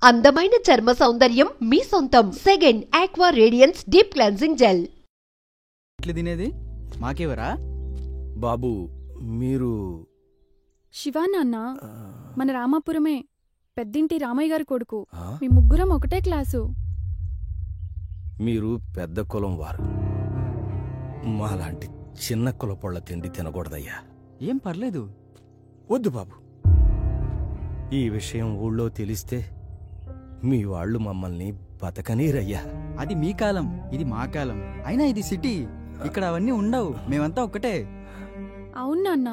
అందమైన చర్మ సౌందర్యం మీ సొంతం. Second aqua radiance deep cleansing gel. ఇట్లా తినేది మాకేవరా బాబు? మీరు శివా నాన్న, మన రామాపురమే, పెద్దింటి రామయ్య గారి కొడుకు. మీ ముగ్గురం ఒకటే క్లాసు. మీరు పెద్ద కులం వారు. మాలాంటి చిన్న కులపొళ్ళ తిండి తినకూడదయ్యా. ఏం పర్లేదు. వద్దు బాబు, ఈ విషయం ఊళ్ళో తెలిస్తే మీ వాళ్ళు మమ్మల్ని బతకనీరయ్యా. అది మీ కాలం, ఇది మా కాలం. అయినా ఇది సిటీ, ఇక్కడ అవన్నీ ఉండవు. మేమంతా ఒక్కటే. అవును నాన్న,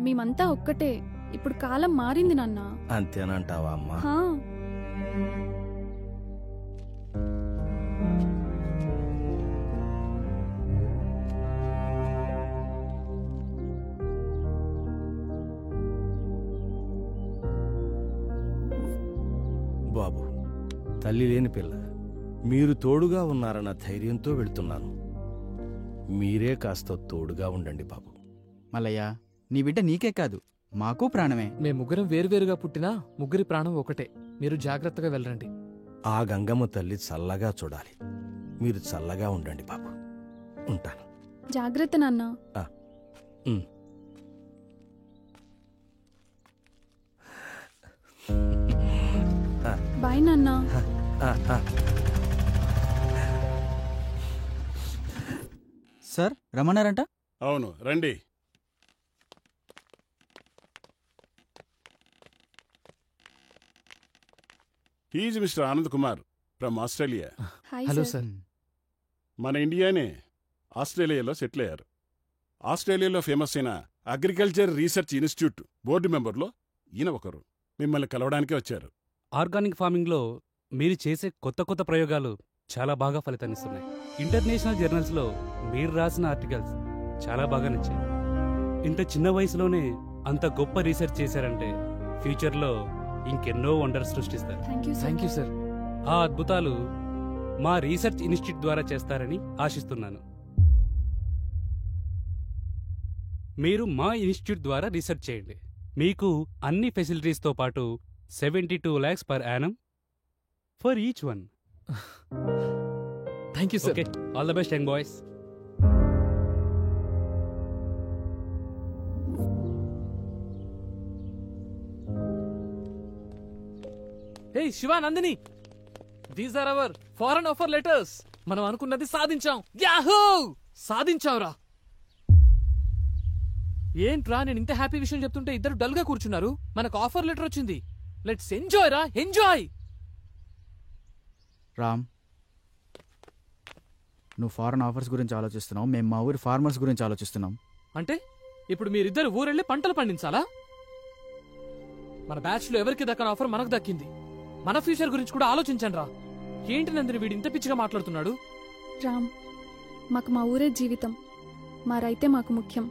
మేమంతా ఒక్కటే. ఇప్పుడు కాలం మారింది నాన్న. అంతేనంటావా అమ్మా? హా. బాబు, తల్లి లేని పిల్ల, మీరు తోడుగా ఉన్నారన్న ధైర్యంతో వెళ్తున్నాను. మీరే కాస్త తోడుగా ఉండండి బాబు. మల్లయ్య, నీ బిడ్డ నీకే కాదు, మాకు ప్రాణమే. మేము ముగ్గురం వేరువేరుగా పుట్టినా ముగ్గురి ప్రాణం ఒకటే. మీరు జాగ్రత్తగా వెళ్ళండి. ఆ గంగమ్మ తల్లి చల్లగా చూడాలి. మీరు చల్లగా ఉండండి బాబు. ఉంటాను. జాగ్రత్త నాన్న. బాయ్ నాన్న. సార్ రమ్మన్నారంట? అవును, రండి. He's mister Anand Kumar from Australia. Hello sir. మన ఇండియానే ఆస్ట్రేలియాలో సెటిల్ అయ్యారు. ఆస్ట్రేలియాలో ఫేమస్ అయిన అగ్రికల్చర్ రీసెర్చ్ ఇన్స్టిట్యూట్ బోర్డు మెంబర్లో ఈయన ఒకరు. మిమ్మల్ని కలవడానికే వచ్చారు. ఆర్గానిక్ ఫార్మింగ్లో మీరు చేసే కొత్త కొత్త ప్రయోగాలు చాలా బాగా ఫలితాన్నిస్తున్నాయి. ఇంటర్నేషనల్ జర్నల్స్లో మీరు రాసిన ఆర్టికల్స్ చాలా బాగా నచ్చాయి. ఇంత చిన్న వయసులోనే అంత గొప్ప రీసెర్చ్ చేశారంటే ఫ్యూచర్లో ఇంకెన్నో వండర్స్ సృష్టిస్తారు. Thank you sir. ఆ అద్భుతాలు మా రీసెర్చ్ ఇన్స్టిట్యూట్ ద్వారా చేస్తారని ఆశిస్తున్నాను. మీరు మా ఇన్స్టిట్యూట్ ద్వారా రీసెర్చ్ చేయండి. మీకు అన్ని ఫెసిలిటీస్తో పాటు 72 lakhs per annum for each one. Thank you sir. Okay, all the best, young boys. Hey Shiva, Nandini, these are our foreign offer letters. మనం అనుకున్నది సాధించాం. యాహూ, సాధించాంరా. ఏంట్రా, నేను ఇంత హ్యాపీ విషయం చెప్తుంటే ఇద్దరు డల్ గా కూర్చున్నారు. మనకు ఆఫర్ లెటర్ వచ్చింది. లెట్స్ ఎంజాయ్ రా, ఎంజాయ్. రామ్, నువ్వు ఫారెన్ ఆఫర్స్ గురించి ఆలోచిస్తున్నావు, మేము మా ఊరి ఫార్మర్స్ గురించి ఆలోచిస్తున్నాం. అంటే ఇప్పుడు మీరిద్దరు ఊరెళ్ళి పంటలు పండించాలా? మన బ్యాచ్ లో ఎవరికి దక్కని ఆఫర్ మనకు దక్కింది. మన ఫ్యూచర్ గురించి కూడా ఆలోచించండి రా. ఏంటి నందిని వీడు ఇంత పిచ్చిగా మాట్లాడుతున్నాడు? రామ్, మాకు మా ఊరే జీవితం. మా రైతే మాకు ముఖ్యం.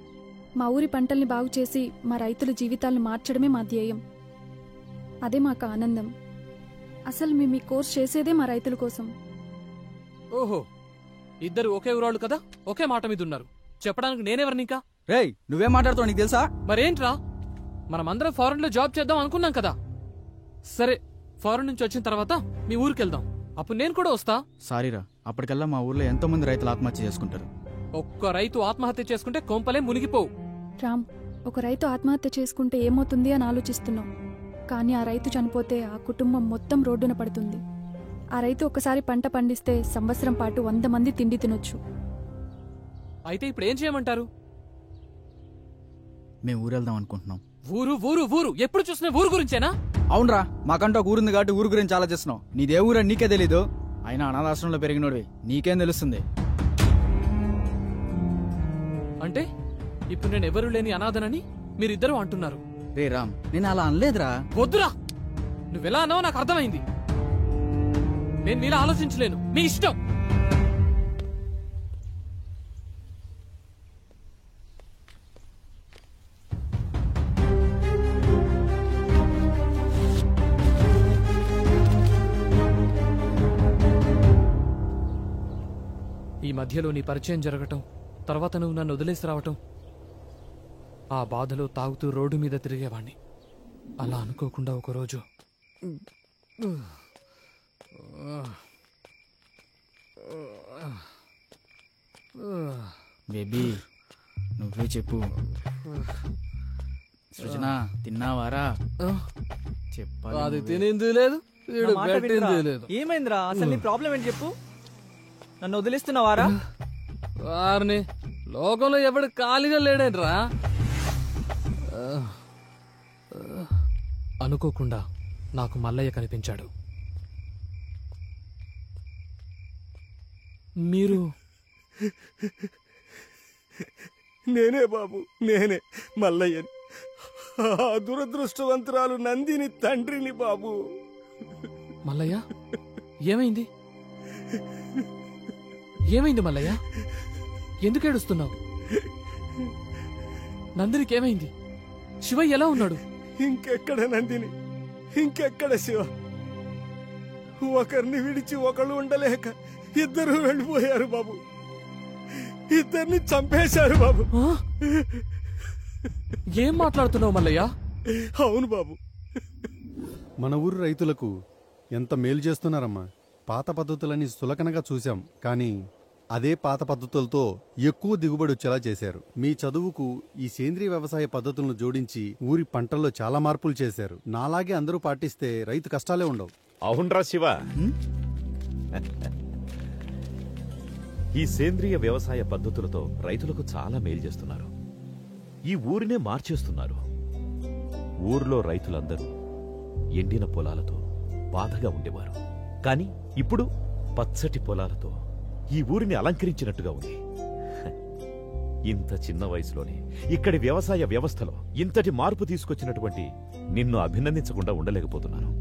మా ఊరి పంటల్ని బాగు చేసి మా రైతుల జీవితాలను మార్చడమే మా ధ్యేయం. అదే మాకు ఆనందం. అసలు మేము ఈ కోర్స్ చేసేదే మా రైతుల కోసం. ఓహో, ఇద్దరు ఒకే ఊరాళ్ళు కదా, ఒకే మాట మీద ఉన్నారు. చెప్పడానికి నేనెవరిని ఇంకా? రేయ్, నువ్వేం మాట్లాడుతావు నీకు తెలుసా? మరేంట్రా, మనమందరం ఫారెన్ లో జాబ్ చేద్దాం అనుకున్నాం కదా. సరే, ఫారెన్ నుంచి వచ్చిన తర్వాత మీ ఊరికెళ్దాం. అప్పుడు నేను కూడా వస్తా. సారీరా, అప్పటికల్లా మా ఊర్లో ఎంతో మంది రైతులు ఆత్మహత్య చేసుకుంటారు. ఒక్క రైతు ఆత్మహత్య చేసుకుంటే కొంపలే మునిగిపోవు. రామ్, ఒక రైతు ఆత్మహత్య చేసుకుంటే ఏమవుతుంది అని ఆలోచిస్తున్నాం. కానీ ఆ రైతు చనిపోతే ఆ కుటుంబం మొత్తం రోడ్డున పడుతుంది. ఆ రైతు ఒకసారి పంట పండిస్తే సంవత్సరం పాటు 100 మంది తిండి తినొచ్చు. అయితే ఇప్పుడు ఏం చేయమంటారు? మేము ఊరెళ్దాం అనుకుంటున్నాం. ఊరు ఊరు ఊరు, ఎప్పుడు చూసినా ఊరు గురించేనా? అవునరా, మాకంటూ ఒక ఊరుంది కాబట్టి ఊరు గురించి ఆలోచిస్తున్నావు. నీదే ఊరని నీకే తెలీదు. అయినా అనాథాశ్రమంలో పెరిగినోడివి, నీకేం తెలుస్తుంది? అంటే ఇప్పుడు నేను ఎవరు లేని అనాథనని మీరిద్దరూ అంటున్నారు. రే రామ్, నేను అలా అనలేదురా. వద్దురా, నువ్వెలా అన్నావో నాకు అర్థమైంది. నేను మీలా ఆలోచించలేను. మీ ఇష్టం. ఈ మధ్యలో నీ పరిచయం జరగటం, తర్వాత నువ్వు నన్ను వదిలేసి రావటం, ఆ బాధలో తాగుతూ రోడ్డు మీద తిరిగేవాణ్ణి. అలా అనుకోకుండా ఒకరోజు బేబీ నువ్వే చెప్పు. సృజన తిన్నావారా? చెప్పాలి. అది తినింది లేదు, వీడు పెట్టింది లేదు. ఏమైందిరా అసలు నీ ప్రాబ్లం ఏంటి చెప్పు? నన్ను వదిలేస్తున్నావారా? వారిని లోకంలో ఎవడు ఖాళీగా లేడేంట్రా? అనుకోకుండా నాకు మల్లయ్య కనిపించాడు. మీరు? నేనే బాబు, నేనే మల్లయ్యని. ఆ దురదృష్టవంతురాలు నందిని తండ్రిని బాబు. మల్లయ్య ఏమైంది? ఏమైంది మల్లయ్య? ఎందుకు ఏడుస్తున్నావు? నందినికి ఏమైంది? శివ ఎలా ఉన్నాడు? ఇంకెక్కడ నందిని, ఇంకెక్కడ శివ? ఒకరిని విడిచి ఒకళ్ళు ఉండలేక ఇద్దరు వెళ్ళిపోయారు బాబు. ఇద్దరిని చంపేశారు బాబు. ఏం మాట్లాడుతున్నావు మల్లయ్య? అవును బాబు. మన ఊరు రైతులకు ఎంత మేలు చేస్తున్నారమ్మా. పాత పద్ధతులని సులకనగా చూశాం, కానీ అదే పాత పద్ధతులతో ఎక్కువ దిగుబడి వచ్చేలా చేశారు. మీ చదువుకు ఈ సేంద్రియ వ్యవసాయ పద్ధతులను జోడించి ఊరి పంటల్లో చాలా మార్పులు చేశారు. నాలాగే అందరూ పాటిస్తే రైతు కష్టాలే ఉండవు. అవునరా శివ, ఈ సేంద్రియ వ్యవసాయ పద్ధతులతో రైతులకు చాలా మేలు చేస్తున్నారు. ఈ ఊరినే మార్చేస్తున్నారు. ఊర్లో రైతులందరూ ఎండిన పొలాలతో బాధగా ఉండేవారు. కాని ఇప్పుడు పచ్చటి పొలాలతో ఈ ఊరిని అలంకరించినట్టుగా ఉంది. ఇంత చిన్న వయసులోనే ఇక్కడి వ్యవసాయ వ్యవస్థలో ఇంతటి మార్పు తీసుకొచ్చినటువంటి నిన్ను అభినందించకుండా ఉండలేకపోతున్నాను.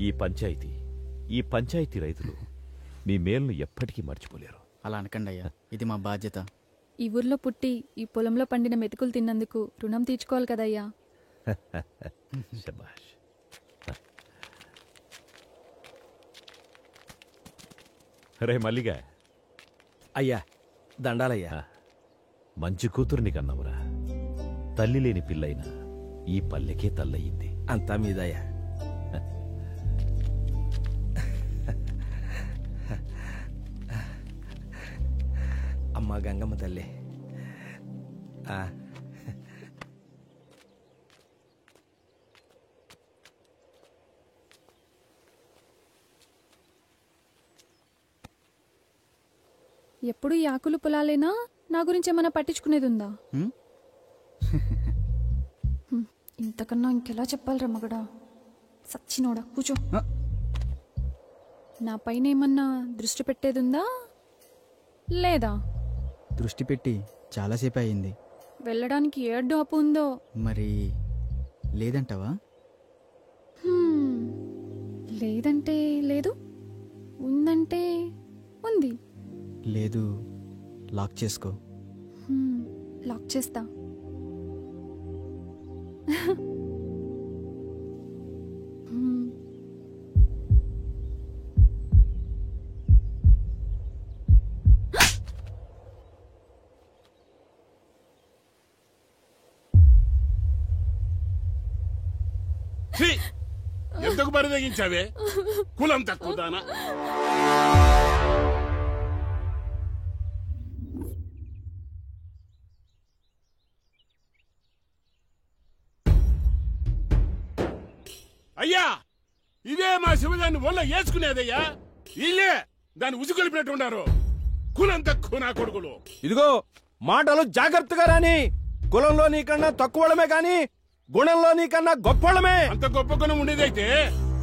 ఈ పంచాయతీ రైతులు మీ మేలును ఎప్పటికీ మర్చిపోలేరు. అలా అనకండి అయ్యా, ఇది మా బాధ్యత. ఈ ఊర్లో పుట్టి ఈ పొలంలో పండిన మెతుకులు తిన్నందుకు రుణం తీర్చుకోవాలి కదయ్యా. శభాష్. రే మల్లిగా. అయ్యా దండాలయ్యా. మంచి కూతురుని కన్నావురా. తల్లి లేని పిల్లైనా ఈ పల్లెకే తల్లయింది. అంతా మీదయ్యా. అమ్మా గంగమ్మ తల్లి. ఎప్పుడు ఈ ఆకులు పొలాలేనా? నా గురించి ఏమైనా పట్టించుకునేది ఉందా? ఇంతకన్నా ఇంకెలా చెప్పాలిరా మగడా? సచ్చినోడా కూచో. నా పైన ఏమన్నా దృష్టి పెట్టేది ఉందా లేదా? దృష్టి పెట్టి చాలాసేపు అయింది. వెళ్ళడానికి ఏడ్డు అప్పు ఉందో మరి? లేదంటావా? లేదంటే లేదు, ఉందంటే ఉంది. లేదు, లాక్ చేసుకో. లాక్ చేస్తా. ఎందుకు బరిదగించావే కులం తక్కువ దానా? అయ్యా, ఇదే మా శివదాన్ని వల్ల వేసుకునేదయ్యా. ఇల్లే దాన్ని ఉసుకొలిపినట్టు ఉన్నారు. కులం తక్కువ నా కొడుకులు. ఇదిగో మాటలు జాగ్రత్తగా రాని. కులంలో నీకన్నా తక్కువడమే కాని గుణంలో నీకన్నా గొప్పడమే. అంత గొప్ప గుణం ఉండేదైతే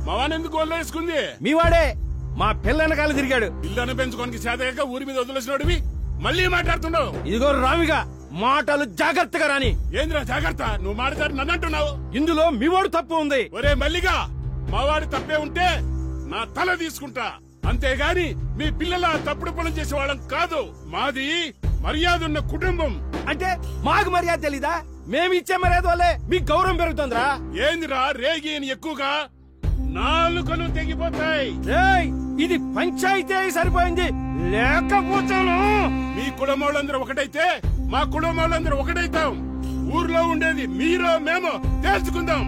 మా వానెందుకు వల్ల వేసుకుంది? మీవాడే మా పిల్ల వెనకాల తిరిగాడు. పిల్లని పెంచుకోనికి చేతగా ఊరి మీద వదిలేసినోడివి మళ్ళీ మాట్లాడుతున్నావు. ఇదిగో రామిగా మాటలు జాగ్రత్తగా రాని. ఏంద్రా జాగ్రత్త? నువ్వు మాట్లాడి నన్ను అంటున్నావు. ఇందులో మీవాడు తప్పు ఉంది. ఒరే మల్లిగా, మావాడి తప్పే ఉంటే నా తల తీసుకుంటా, అంతేగాని మీ పిల్లల తప్పుడు పనులు చేసే వాళ్ళం కాదు. మాది మర్యాద ఉన్న కుటుంబం. అంటే మాకు మర్యాద తెలీదా? మేమిచ్చే మర్యాద వల్లే మీకు గౌరవం పెరుగుతుందిరా. ఏందిరా రేగి ఎక్కువగా? నాలుకలు తెగిపోతాయి. ఇది పంచాయతీ సరిపోయింది, లేకపోతాను. మీ కుటుంబాలందరూ ఒకటైతే మా కుటుంబాలందరూ ఒకటైతాం. ఊర్లో ఉండేది మీరో మేమో తెలుసుకుందాం.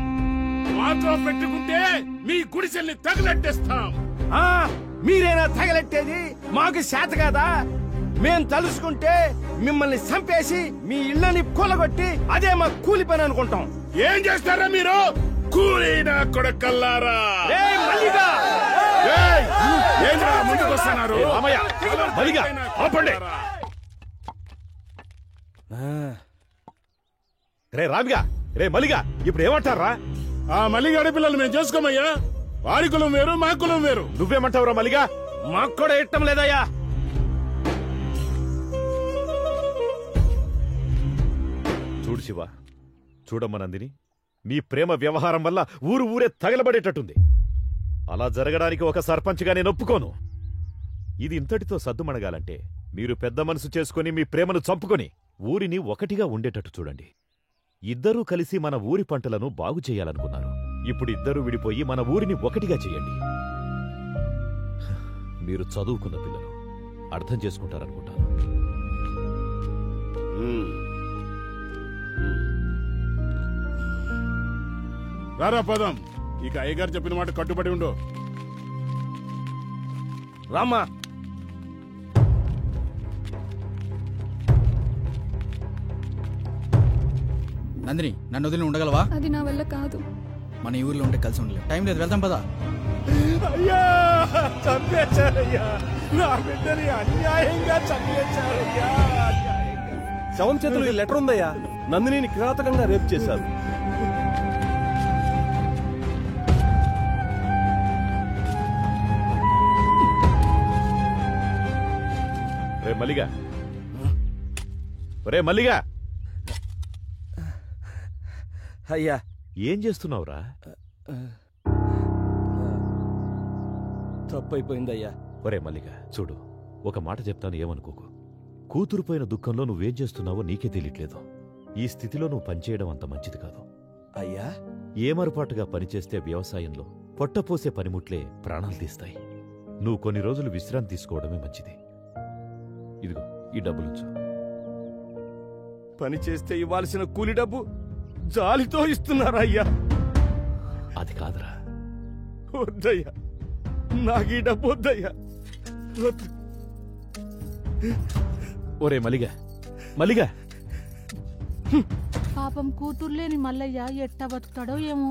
మాతో పెట్టుకుంటే మీ గుడిసెల్ని తగలెట్టేస్తాం. మీరేనా తగలెట్టేది? మాకు చేత కదా. మేం తలుసుకుంటే మిమ్మల్ని చంపేసి మీ ఇళ్ళని కూలగొట్టి అదే మా కూలి పని అనుకుంటాం. ఏం చేస్తారా మీరు? కూలీనా కొడకల్లారా! ముందుకొస్తున్నారు. రే రామిగా, రే మలిగా, ఇప్పుడు ఏమంటారా? ఆ మల్లిగాడి పిల్లలు మేము చేసుకోమయ్యా. వారి కులం వేరు, మా కులం వేరు. నువ్వేమంటావురా మలిగా? మాకు కూడా ఇష్టం లేదయ్యా. చూడు శివ, చూడమ్మ నందిని, మీ ప్రేమ వ్యవహారం వల్ల ఊరే తగలబడేటట్టుంది. అలా జరగడానికి ఒక సర్పంచ్గా నేను ఒప్పుకోను. ఇది ఇంతటితో సద్దుమణగాలంటే మీరు పెద్ద మనసు చేసుకుని మీ ప్రేమను చంపుకొని ఊరిని ఒకటిగా ఉండేటట్టు చూడండి. ఇద్దరూ కలిసి మన ఊరి పంటలను బాగు చేయాలనుకున్నారు. ఇప్పుడు ఇద్దరూ విడిపోయి మన ఊరిని ఒకటిగా చేయండి. మీరు చదువుకున్న పిల్లలు, అర్థం చేసుకుంటారనుకుంటాను. రారా పదం. ఇక అయ్యగారు చెప్పిన మాట కట్టుబడి ఉండు. రామ్మా. నందిని, నన్ను వదిలి ఉండగలవా? అది నా వల్ల కాదు. మన ఈ ఊర్లో ఉంటే కలిసి ఉండలేదు. టైం లేదు, వెళ్తాం పదా. అయ్యా, చంపేశారయ్యా. నా బిడ్డని అన్యాయంగా చంపేశారయ్యా. శవం చేతులు ఈ లెటర్ ఉందయ్యా. నందినిని కిరాతకంగా రేప్ చేశారు. రే మల్లిగా, రే మల్లిగా. అయ్యా, ఏం చేస్తున్నావురా? తప్పైపోయిందయ్యా. ఒరే మల్లిగా, చూడు, ఒక మాట చెప్తాను, ఏమనుకోకు. కూతురుపోయిన దుఃఖంలో నువ్వేం చేస్తున్నావో నీకే తెలియట్లేదు. ఈ స్థితిలో నువ్వు పనిచేయడం అంత మంచిది కాదు. అయ్యా, ఏమరపాటుగా పనిచేస్తే వ్యవసాయంలో పొట్టపోసే పనిముట్లే ప్రాణాలు తీస్తాయి. నువ్వు కొన్ని రోజులు విశ్రాంతి తీసుకోవడమే మంచిది. ఇదిగో ఈ డబ్బులుంచు. పని చేస్తే ఇవ్వాల్సిన కూలి డబ్బు జాలితో ఇస్తున్నారా అయ్యా? అది కాదురా. వద్దయ్యా, నాకు ఈ డబ్బు వద్దయ్యా. వద్దు. ఒరే మల్లిగా, మల్లిగా. పాపం కూతుర్లేని మల్లయ్య ఎట్టా బతుకుతాడో ఏమో.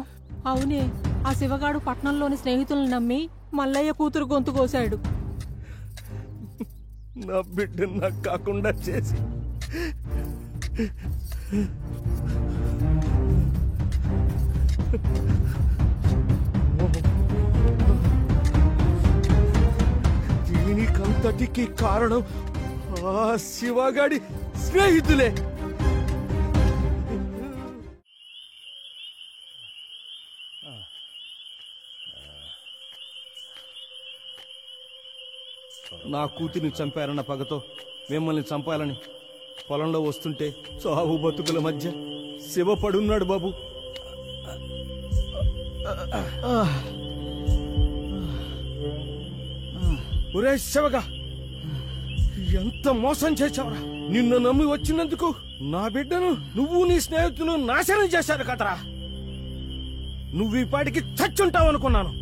అవునే, ఆ శివగాడు పట్నంలోని స్నేహితులను నమ్మి మల్లయ్య కూతురు గొంతు కోశాడు. నా బిడ్డను నాకు కాకుండా చేసి దీనికంతటికి కారణం ఆ శివగాడి స్నేహితులే. నా కూతురిని చంపారన్న పగతో మిమ్మల్ని చంపాలని పొలంలో వస్తుంటే చావు బతుకుల మధ్య శివ పడున్నాడు బాబు. ఒరే శివగా, ఎంత మోసం చేశావురా! నిన్ను నమ్మి వచ్చినందుకు నా బిడ్డను నువ్వు నీ స్నేహితులు నాశనం చేశారు కదరా. నువ్వు ఈ పాటికి చచ్చుంటావనుకున్నాను.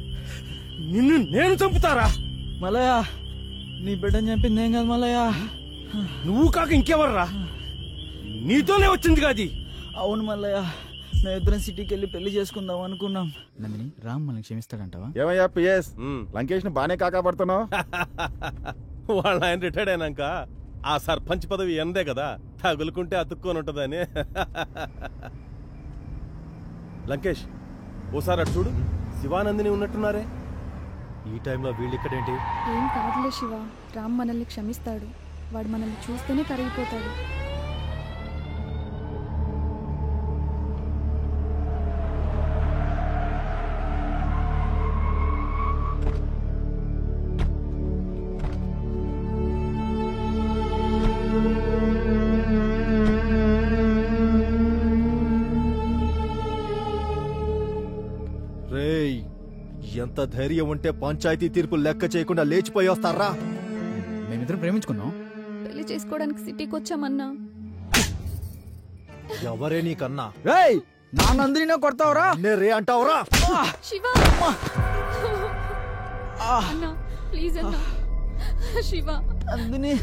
నిన్ను నేను చంపుతారా? మల్లయ్య, నీ బిడ్డని చంపింది ఏం కాదు మల్లయ్య. నువ్వు కాక ఇంకెవర్రా? నీతోనే వచ్చింది కాది. అవును మల్లయ్య, మేము ఇద్దరం సిటీకి వెళ్ళి పెళ్లి చేసుకుందాం అనుకున్నాం. నందిని, రామ్ మనల్ని క్షమిస్తాడంటావా? ఏమయ్యా పిఎస్, లంకేష్ ను బానే కాకపడుతున్నావు. వాళ్ళ ఆయన రిటైర్డ్ అయినాక ఆ సర్పంచ్ పదవి ఎందే కదా, తగులుకుంటే అతుక్కొని ఉంటదని. లంకేష్, ఓసారి అటు చూడు, శివానందిని ఉన్నట్టున్నారే. ఈ టైంలో వీళ్ళిక్కడేంటి? ఏం కాదులే శివ, రామ్ మనల్ని క్షమిస్తాడు. వాడు మనల్ని చూస్తేనే కరిగిపోతాడు. రేయ్, ఎంత ధైర్యం ఉంటే పంచాయతీ తీర్పు లెక్క చేయకుండా లేచిపోయి వస్తారా? మేమిద్దరం ప్రేమించుకున్నాం. పెళ్లి చేసుకోవడానికి సిటీకి వచ్చామన్నా. ఎవరే నీకన్నా? రేయ్, నా నందిని కొడతావురా? రే అంటావురా? శివ అన్నా ప్లీజ్ అన్నా. శివ నందిని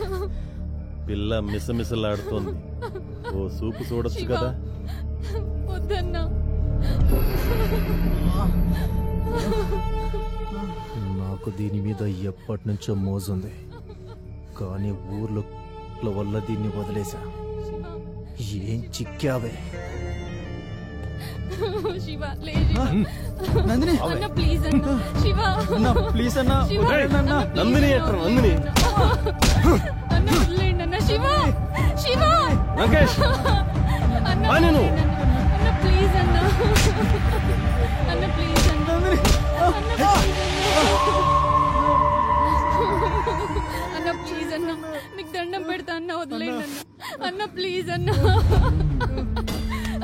పిల్ల మిసమిసలాడుతోంది. ఓ సూపు చూడొచ్చు కదా. వద్దన్నా. నాకు దీని మీద ఎప్పటి నుంచో మోజుంది, కానీ ఊర్లో వల్ల దీన్ని వదిలేశా. ఏం చిక్కావే. శివ లేదు. నందిని అన్న ప్లీజ్ అన్న. శివ అన్న ప్లీజ్ అన్న. నందిని ఎట్రా నందిని. అన్న వదిలేండి అన్న. శివ శివ లంకేష్ అన్న నేను అన్న ప్లీజ్ అన్న. అన్న ప్లీజ్ అన్న. అన్న ప్లీజ్ అన్న, మీకు దండం పెడతా అన్న, వదిలేండి అన్న. అన్న ప్లీజ్ అన్న.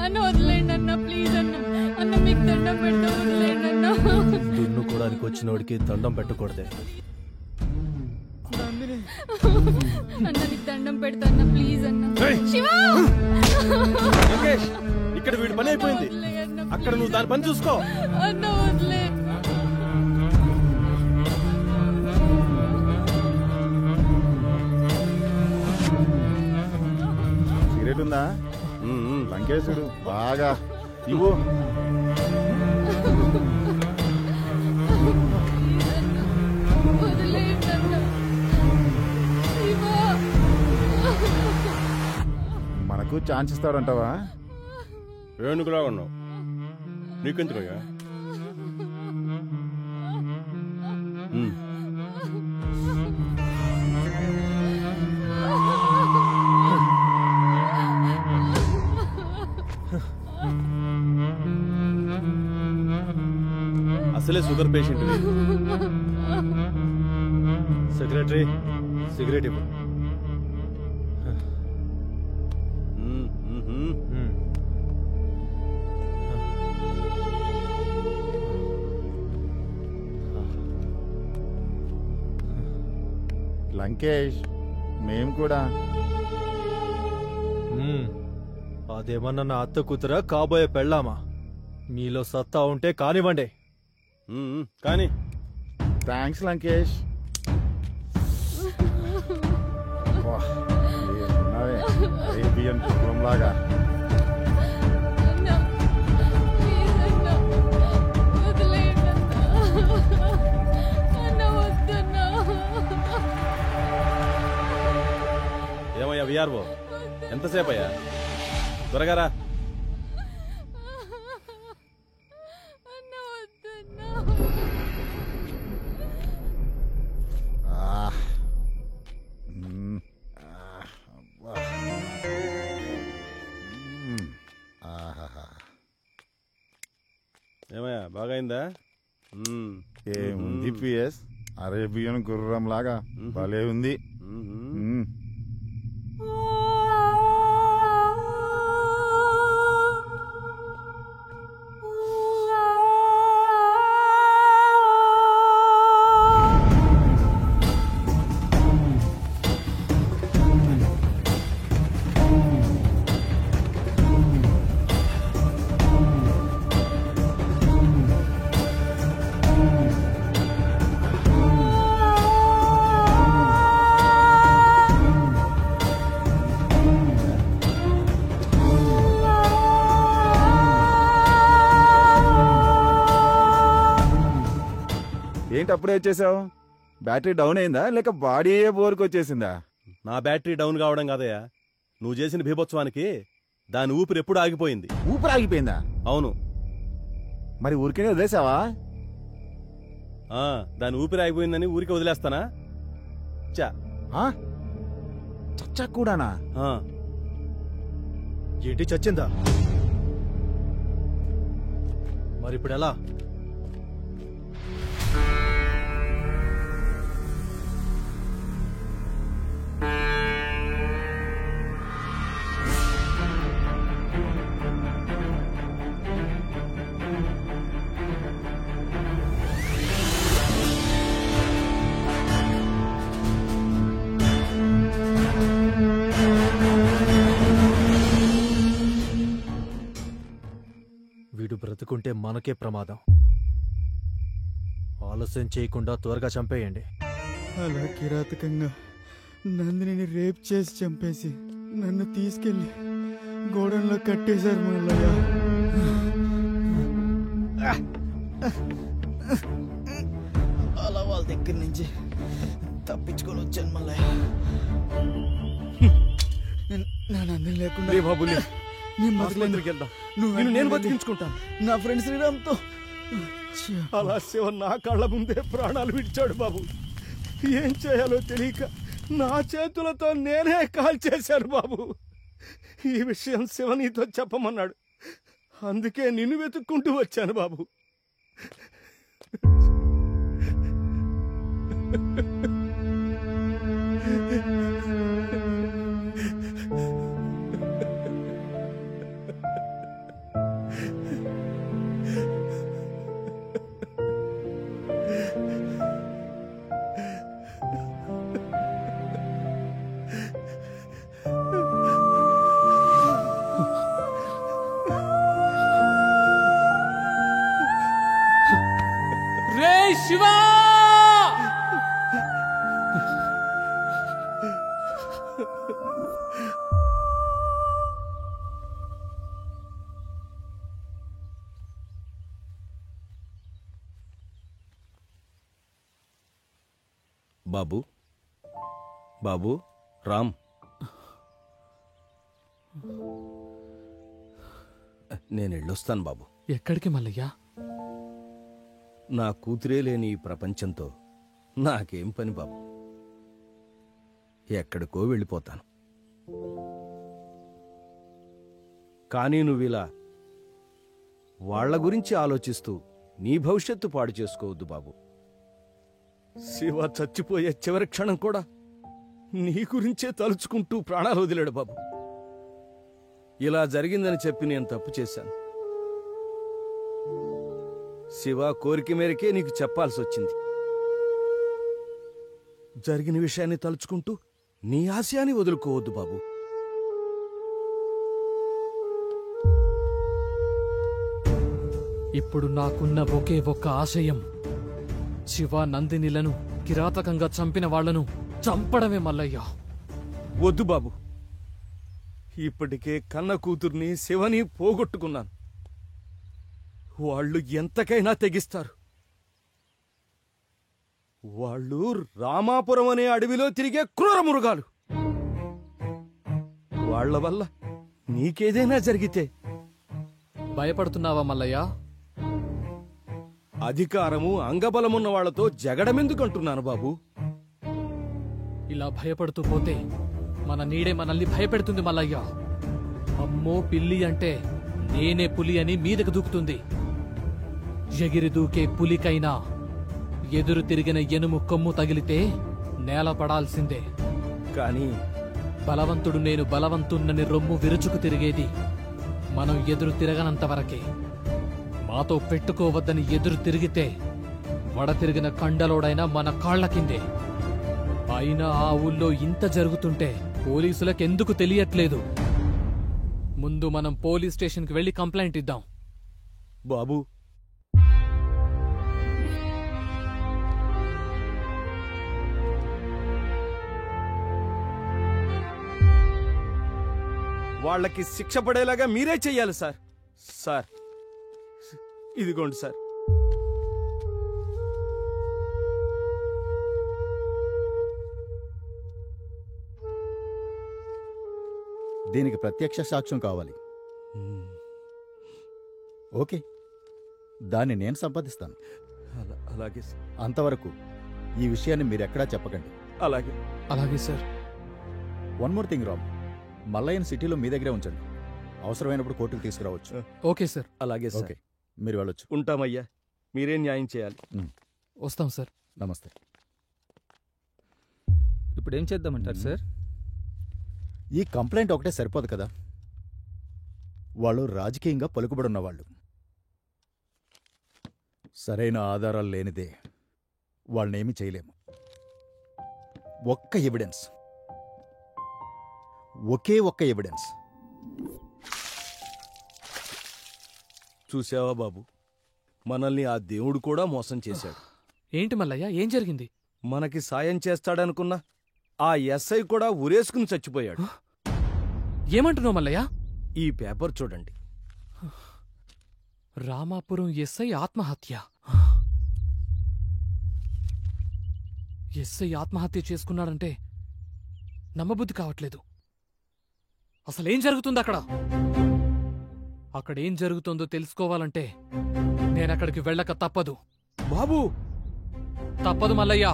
అన్న వదిలేండి అన్న ప్లీజ్ అన్న. అన్న మీకు దండం పెడతా, వదిలేండి అన్న. దున్నుకోవడానికి వచ్చినోడికి దండం పెట్టకూడదే. అన్న నీకు దండం పెడతా అన్న, ప్లీజ్ అన్న. శివ ఇక్కడ వీడి పని అయిపోయింది, అక్కడ నువ్వు దాని పని చూసుకో. అన్న వదిలే. సిగరెట్ ఉందా? లంకేశుడు బాగా ఇవ్వు. వదిలేండి అన్న. శివ మనకు ఛాన్స్ ఇస్తాడంటావా? ఏనుగులా ఉన్నావు, నీకెందుకయ్యా? అసలే షుగర్ పేషెంట్. సెక్రటరీ సిగరెట్ ఇవ్వు. లంకేష్ మేం కూడా. అదేమన్నా నా అత్త కూతురా కాబోయే పెళ్ళామా? మీలో సత్తా ఉంటే కానివ్వండి. కానీ థ్యాంక్స్ లంకేష్. లాగా అన్న ప్లీజ్ అన్న, వదిలేండి అన్న. అన్న వద్దన్న. ఏమయ్యా విఆర్ఓ, ఎంతసేపు అయ్యా? త్వరగా రా. అన్న వద్దన్న. ఏమయ్యా బాగైందా? ఏముంది పిఎస్, అరేబియన్ గుర్రం లాగా భలే ఉంది. ఏంటి అప్పుడే వచ్చేసావు? బ్యాటరీ డౌన్ అయిందా లేక బాడీ బోర్కి వచ్చేసిందా? నా బ్యాటరీ డౌన్ కావడం కాదయ్యా, నువ్వు చేసిన భీభోత్సవానికి దాని ఊపిరి ఎప్పుడు ఆగిపోయింది. ఊపిరి ఆగిపోయిందా? అవును. మరి ఊరికే వదిలేసావా? దాని ఊపిరి ఆగిపోయిందని ఊరికి వదిలేస్తానా? చచ్చా కూడానా? ఏంటి చచ్చిందా? మరి ఇప్పుడు ఎలా? వీడు బ్రతుకుంటే మనకే ప్రమాదం. ఆలస్యం చేయకుండా త్వరగా చంపేయండి. అలా కిరాతకంగా నందిని రేప్ చేసి చంపేసి నన్ను తీసుకెళ్లి గోడంలో కట్టేశారు మల్లయ్య. అలా వాళ్ళ దగ్గర నుంచి తప్పించుకొని వచ్చాను మల్లయ్య. నా నందిని లేకుండా బాబు నేను బతకలేను. నేను బతికించుకుంటాను. నా ఫ్రెండ్ శ్రీరామ్తో అలా శివ నా కళ్ళ ముందే ప్రాణాలు విడిచాడు బాబు. ఏం చేయాలో తెలియక నా చేతులతో నేనే కాల్ చేశాను బాబు. ఈ విషయం శివ నీతో చెప్పమన్నాడు. అందుకే నిన్ను వెతుక్కుంటూ వచ్చాను బాబు. రే శివా! బాబు బాబు రామ్, నేను వెళ్ళొస్తాను బాబు. ఎక్కడికి మల్లయ్య? నా కూతురే లేని ఈ ప్రపంచంతో నాకేం పని బాబు. ఎక్కడికో వెళ్ళిపోతాను. కానీ నువ్విలా వాళ్ల గురించి ఆలోచిస్తూ నీ భవిష్యత్తు పాడు చేసుకోవద్దు బాబు. శివ చచ్చిపోయే చివరి క్షణం కూడా నీ గురించే తలుచుకుంటూ ప్రాణాలు వదిలాడు బాబు. ఇలా జరిగిందని చెప్పి నేను తప్పు చేశాను. శివ కోరిక మేరకే నీకు చెప్పాల్సి వచ్చింది. జరిగిన విషయాన్ని తలుచుకుంటూ నీ ఆశయాన్ని వదులుకోవద్దు బాబు. ఇప్పుడు నాకున్న ఒకే ఒక్క ఆశయం శివ నందినిలను కిరాతకంగా చంపిన వాళ్లను చంపడమే మల్లయ్య. వద్దు బాబు. ఇప్పటికే కన్న కూతుర్ని శివని పోగొట్టుకున్నాను. వాళ్ళు ఎంతకైనా తెగిస్తారు. వాళ్ళు రామాపురం అనే అడవిలో తిరిగే క్రూర మృగాలు. వాళ్ల వల్ల నీకేదైనా జరిగితే భయపడుతున్నావా మల్లయ్య? అధికారము అంగబలమున్న వాళ్లతో జగడమెందుకంటున్నాను బాబు. ఇలా భయపడుతూ పోతే మన నీడే మనల్ని భయపెడుతుంది మల్లయ్య. అమ్మో పిల్లి అంటే నేనే పులి అని మీదకు దూకుతుంది. ఎగిరి దూకే పులికైనా ఎదురు తిరిగిన ఎనుము కొమ్ము తగిలితే నేల పడాల్సిందే. కానీ బలవంతుడు నేను బలవంతున్నని రొమ్ము విరుచుకు తిరిగేది మనం ఎదురు తిరగనంతవరకే. మాతో పెట్టుకోవద్దని ఎదురు తిరిగితే వడ తిరిగిన కండలోడైనా మన కాళ్ల కిందే. అయినా ఆ ఊళ్ళో ఇంత జరుగుతుంటే పోలీసులకెందుకు తెలియట్లేదు? ముందు మనం పోలీస్ స్టేషన్కి వెళ్లి కంప్లైంట్ ఇద్దాం. బాబు, వాళ్ళకి శిక్ష పడేలాగా మీరే చెయ్యాలి సార్. సార్ ఇదిగోండి సార్. దీనికి ప్రత్యక్ష సాక్ష్యం కావాలి. ఓకే, దాన్ని నేను సంపాదిస్తాను. అలాగే సార్. అంతవరకు ఈ విషయాన్ని మీరెక్కడా చెప్పకండి. అలాగే అలాగే sir. One more thing Ram, మల్లయ్యను సిటీలో మీ దగ్గరే ఉంచండి. అవసరమైనప్పుడు కోర్టుకు తీసుకురావచ్చు. Okay sir. అలాగే సార్. ఓకే, మీరు వెళ్ళొచ్చు. ఉంటామయ్యా, మీరేం న్యాయం చేయాలి. వస్తాం సార్. నమస్తే. ఇప్పుడు ఏం చేద్దామంటారు సార్? ఈ కంప్లైంట్ ఒకటే సరిపోదు కదా. వాళ్ళు రాజకీయంగా పలుకుబడున్నవాళ్ళు. సరైన ఆధారాలు లేనిదే వాళ్ళనేమీ చేయలేము. ఒక్క ఎవిడెన్స్, ఒకే ఒక్క ఎవిడెన్స్. చూసావా బాబు, మనల్ని ఆ దేవుడు కూడా మోసం చేశాడు. ఏంటి మల్లయ్య, ఏం జరిగింది? మనకి సాయం చేస్తాడనుకున్నా ఆ ఎస్ఐ కూడా ఉరేసుకుని చచ్చిపోయాడు. ఏమంటున్నావు మల్లయ్య? ఈ పేపర్ చూడండి. రామాపురం ఎస్ఐ ఆత్మహత్య. ఎస్ఐ ఆత్మహత్య చేసుకున్నాడంటే నమ్మబుద్ధి కావట్లేదు. అసలేం జరుగుతుంది అక్కడ? అక్కడేం జరుగుతుందో తెలుసుకోవాలంటే నేనక్కడికి వెళ్ళక తప్పదు. బాబు తప్పదు మల్లయ్య.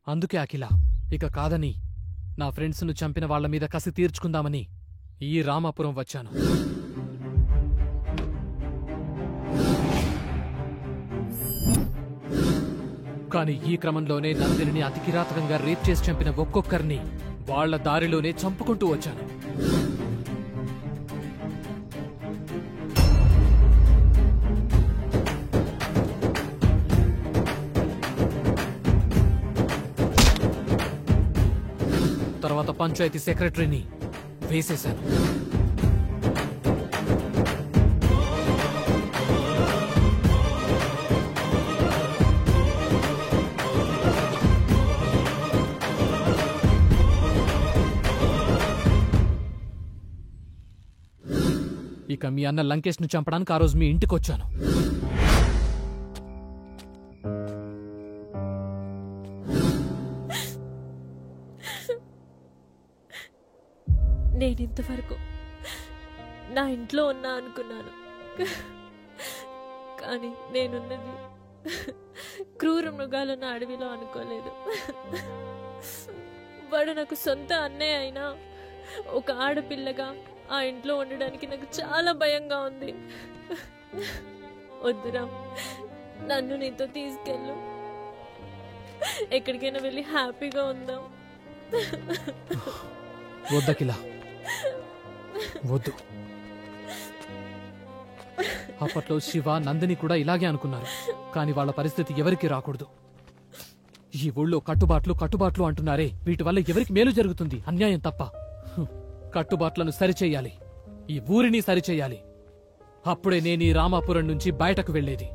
అందుకే అఖిల ఇక కాదని నా ఫ్రెండ్స్ను చంపిన వాళ్ల మీద కసి తీర్చుకుందామని ఈ రామాపురం వచ్చాను. కాని ఈ క్రమంలోనే నందిని అతి కిరాతకంగా రేప్ చేసి చంపిన ఒక్కొక్కరిని వాళ్ల దారిలోనే చంపుకుంటూ వచ్చాను. తర్వాత పంచాయతీ సెక్రటరీని వేసేశాను. ఇక మీ అన్న లంకేష్ను చంపడానికి ఆ రోజు మీ ఇంటికొచ్చాను. నేనింతవరకు నా ఇంట్లో ఉన్నా అనుకున్నాను, కానీ నేనున్నది క్రూర మృగాలున్న అడవిలో అనుకోలేదు. వాడు నాకు సొంత అన్నయ్య అయినా ఒక ఆడపిల్లగా ఆ ఇంట్లో ఉండడానికి నాకు చాలా భయంగా ఉంది. వద్దురా, నన్ను నీతో తీసుకెళ్ళు, ఎక్కడికైనా వెళ్ళి హ్యాపీగా ఉందాం. వద్దకిలా, వద్దు. అప్పట్లో శివ, నందిని కూడా ఇలాగే అనుకున్నారు. కాని వాళ్ళ పరిస్థితి ఎవరికి రాకూడదు. ఈ ఊళ్ళో కట్టుబాట్లు అంటున్నారే, వీటి వల్ల ఎవరికి మేలు జరుగుతుంది? అన్యాయం తప్ప. కట్టుబాట్లను సరిచెయ్యాలి, ఈ ఊరిని సరిచెయ్యాలి. అప్పుడే నేను ఈ రామాపురం నుంచి బయటకు వెళ్లేది.